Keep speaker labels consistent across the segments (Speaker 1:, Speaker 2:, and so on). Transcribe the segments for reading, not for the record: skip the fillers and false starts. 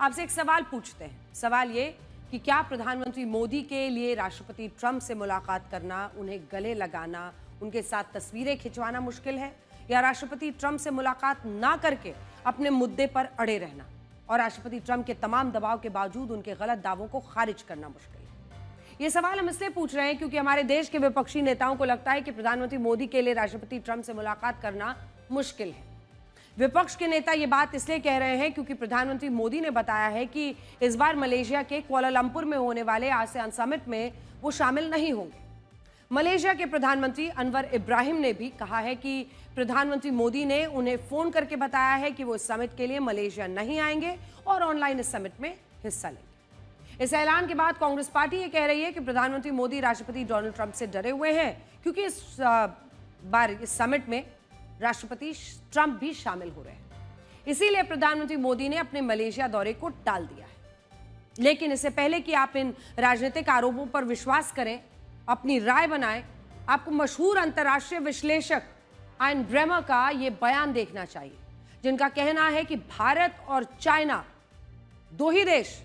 Speaker 1: आपसे एक सवाल पूछते हैं। सवाल ये कि क्या प्रधानमंत्री मोदी के लिए राष्ट्रपति ट्रंप से मुलाकात करना, उन्हें गले लगाना, उनके साथ तस्वीरें खिंचवाना मुश्किल है, या राष्ट्रपति ट्रंप से मुलाकात ना करके अपने मुद्दे पर अड़े रहना और राष्ट्रपति ट्रंप के तमाम दबाव के बावजूद उनके गलत दावों को खारिज करना मुश्किल है? ये सवाल हम इसलिए पूछ रहे हैं क्योंकि हमारे देश के विपक्षी नेताओं को लगता है कि प्रधानमंत्री मोदी के लिए राष्ट्रपति ट्रंप से मुलाकात करना मुश्किल है। विपक्ष के नेता ये बात इसलिए कह रहे हैं क्योंकि प्रधानमंत्री मोदी ने बताया है कि इस बार मलेशिया के कुआलालंपुर में होने वाले आसियान समिट में वो शामिल नहीं होंगे। मलेशिया के प्रधानमंत्री अनवर इब्राहिम ने भी कहा है कि प्रधानमंत्री मोदी ने उन्हें फोन करके बताया है कि वो इस समिट के लिए मलेशिया नहीं आएंगे और ऑनलाइन इस समिट में हिस्सा लेंगे। इस ऐलान के बाद कांग्रेस पार्टी ये कह रही है कि प्रधानमंत्री मोदी राष्ट्रपति डोनाल्ड ट्रंप से डरे हुए हैं क्योंकि इस बार इस समिट में राष्ट्रपति ट्रंप भी शामिल हो रहे हैं। इसीलिए प्रधानमंत्री मोदी ने अपने मलेशिया दौरे को टाल दिया है। लेकिन इससे पहले कि आप इन राजनीतिक आरोपों पर विश्वास करें, अपनी राय बनाएं, आपको मशहूर अंतर्राष्ट्रीय विश्लेषक आयन ब्रेमर का यह बयान देखना चाहिए, जिनका कहना है कि भारत और चाइना दो ही देश,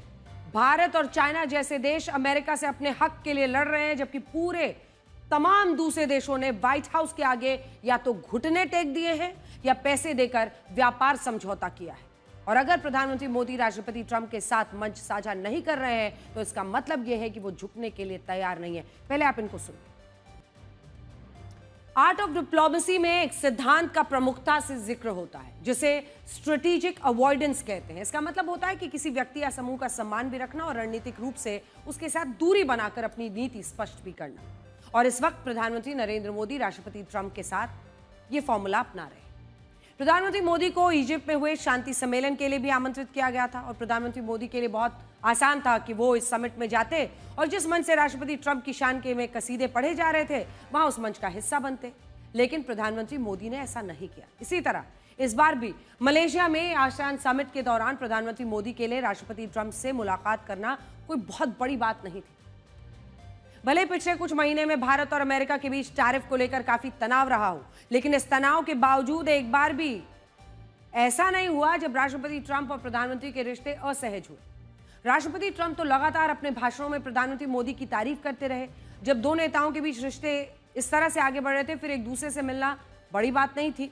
Speaker 1: भारत और चाइना जैसे देश अमेरिका से अपने हक के लिए लड़ रहे हैं, जबकि पूरे तमाम दूसरे देशों ने व्हाइट हाउस के आगे या तो घुटने टेक दिए हैं या पैसे देकर व्यापार समझौता किया है। और अगर प्रधानमंत्री मोदी राष्ट्रपति ट्रंप के साथ मंच साझा नहीं कर रहे हैं तो इसका मतलब यह है कि वो झुकने के लिए तैयार नहीं है। पहले आप इनको सुनिए। आर्ट ऑफ डिप्लोमेसी में एक सिद्धांत का प्रमुखता से जिक्र होता है जिसे स्ट्रेटेजिक अवॉइडेंस कहते हैं। इसका मतलब होता है कि किसी व्यक्ति या समूह का सम्मान भी रखना और रणनीतिक रूप से उसके साथ दूरी बनाकर अपनी नीति स्पष्ट भी करना। और इस वक्त प्रधानमंत्री नरेंद्र मोदी राष्ट्रपति ट्रंप के साथ ये फॉर्मूला अपना रहे हैं। प्रधानमंत्री मोदी को इजिप्ट में हुए शांति सम्मेलन के लिए भी आमंत्रित किया गया था और प्रधानमंत्री मोदी के लिए बहुत आसान था कि वो इस समिट में जाते और जिस मंच से राष्ट्रपति ट्रंप की शान के में कसीदे पढ़े जा रहे थे वहां उस मंच का हिस्सा बनते। लेकिन प्रधानमंत्री मोदी ने ऐसा नहीं किया। इसी तरह इस बार भी मलेशिया में आसियान समिट के दौरान प्रधानमंत्री मोदी के लिए राष्ट्रपति ट्रंप से मुलाकात करना कोई बहुत बड़ी बात नहीं थी। भले पिछले कुछ महीने में भारत और अमेरिका के बीच टैरिफ को लेकर काफी तनाव रहा हो, लेकिन इस तनाव के बावजूद एक बार भी ऐसा नहीं हुआ जब राष्ट्रपति ट्रंप और प्रधानमंत्री के रिश्ते असहज हुए। राष्ट्रपति ट्रंप तो लगातार अपने भाषणों में प्रधानमंत्री मोदी की तारीफ करते रहे। जब दो नेताओं के बीच रिश्ते इस तरह से आगे बढ़ रहे थे, फिर एक दूसरे से मिलना बड़ी बात नहीं थी।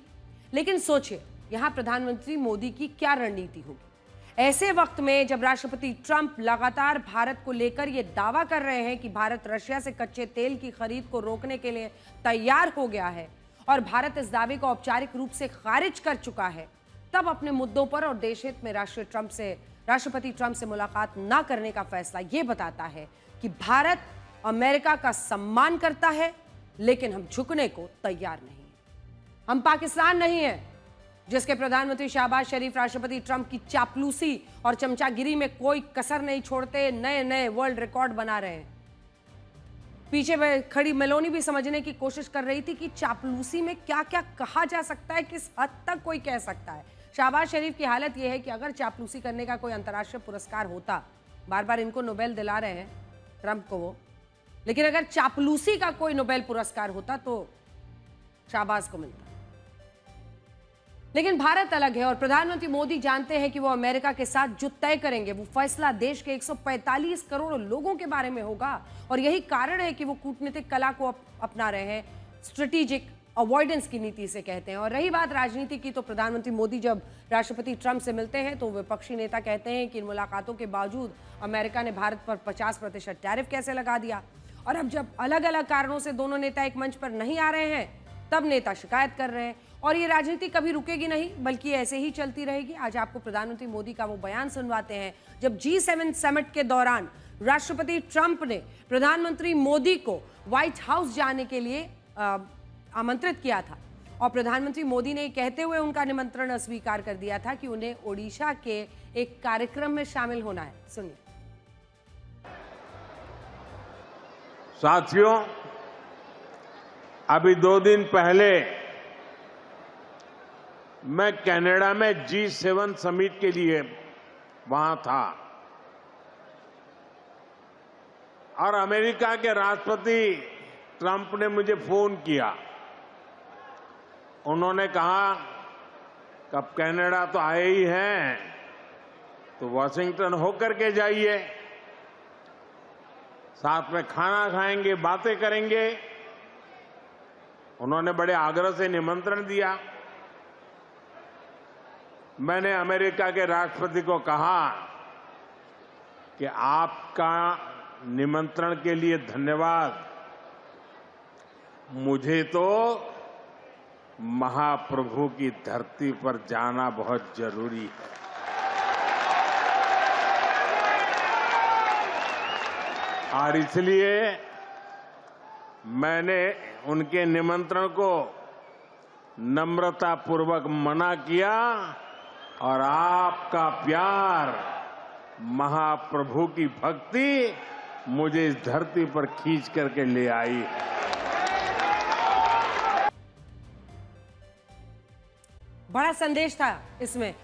Speaker 1: लेकिन सोचिए, यहां प्रधानमंत्री मोदी की क्या रणनीति होगी ऐसे वक्त में जब राष्ट्रपति ट्रंप लगातार भारत को लेकर यह दावा कर रहे हैं कि भारत रशिया से कच्चे तेल की खरीद को रोकने के लिए तैयार हो गया है और भारत इस दावे को औपचारिक रूप से खारिज कर चुका है। तब अपने मुद्दों पर और देश हित में राष्ट्रपति ट्रंप से मुलाकात न करने का फैसला यह बताता है कि भारत अमेरिका का सम्मान करता है, लेकिन हम झुकने को तैयार नहीं है। हम पाकिस्तान नहीं है जिसके प्रधानमंत्री शहबाज शरीफ राष्ट्रपति ट्रंप की चापलूसी और चमचागिरी में कोई कसर नहीं छोड़ते, नए नए वर्ल्ड रिकॉर्ड बना रहे हैं। पीछे में खड़ी मेलोनी भी समझने की कोशिश कर रही थी कि चापलूसी में क्या क्या कहा जा सकता है, किस हद तक कोई कह सकता है। शहबाज शरीफ की हालत यह है कि अगर चापलूसी करने का कोई अंतर्राष्ट्रीय पुरस्कार होता, बार बार इनको नोबेल दिला रहे हैं ट्रंप को वो, लेकिन अगर चापलूसी का कोई नोबेल पुरस्कार होता तो शहबाज को मिलता। लेकिन भारत अलग है और प्रधानमंत्री मोदी जानते हैं कि वो अमेरिका के साथ जो तय करेंगे वो फैसला देश के 145 करोड़ लोगों के बारे में होगा। और यही कारण है कि वो कूटनीतिक कला को अपना रहे हैं, स्ट्रेटेजिक अवॉइडेंस की नीति से कहते हैं। और रही बात राजनीति की, तो प्रधानमंत्री मोदी जब राष्ट्रपति ट्रंप से मिलते हैं तो विपक्षी नेता कहते हैं कि इन मुलाकातों के बावजूद अमेरिका ने भारत पर 50% टैरिफ कैसे लगा दिया। और अब जब अलग अलग कारणों से दोनों नेता एक मंच पर नहीं आ रहे हैं, तब नेता शिकायत कर रहे हैं। और ये राजनीति कभी रुकेगी नहीं, बल्कि ऐसे ही चलती रहेगी। आज आपको प्रधानमंत्री मोदी का वो बयान सुनवाते हैं जब G7 समिट के दौरान राष्ट्रपति ट्रंप ने प्रधानमंत्री मोदी को व्हाइट हाउस जाने के लिए आमंत्रित किया था और प्रधानमंत्री मोदी ने कहते हुए उनका निमंत्रण अस्वीकार कर दिया था कि उन्हें ओडिशा के एक कार्यक्रम में शामिल होना है। सुनिए।
Speaker 2: साथियों, अभी 2 दिन पहले मैं कनाडा में G7 समिट के लिए वहां था और अमेरिका के राष्ट्रपति ट्रंप ने मुझे फोन किया। उन्होंने कहा कि अब कनाडा तो आए ही हैं, तो वॉशिंगटन होकर के जाइए, साथ में खाना खाएंगे, बातें करेंगे। उन्होंने बड़े आग्रह से निमंत्रण दिया। मैंने अमेरिका के राष्ट्रपति को कहा कि आपका निमंत्रण के लिए धन्यवाद, मुझे तो महाप्रभु की धरती पर जाना बहुत जरूरी है। और इसलिए मैंने उनके निमंत्रण को नम्रतापूर्वक मना किया और आपका प्यार, महाप्रभु की भक्ति मुझे इस धरती पर खींच करके ले आई है।
Speaker 1: बड़ा संदेश था इसमें।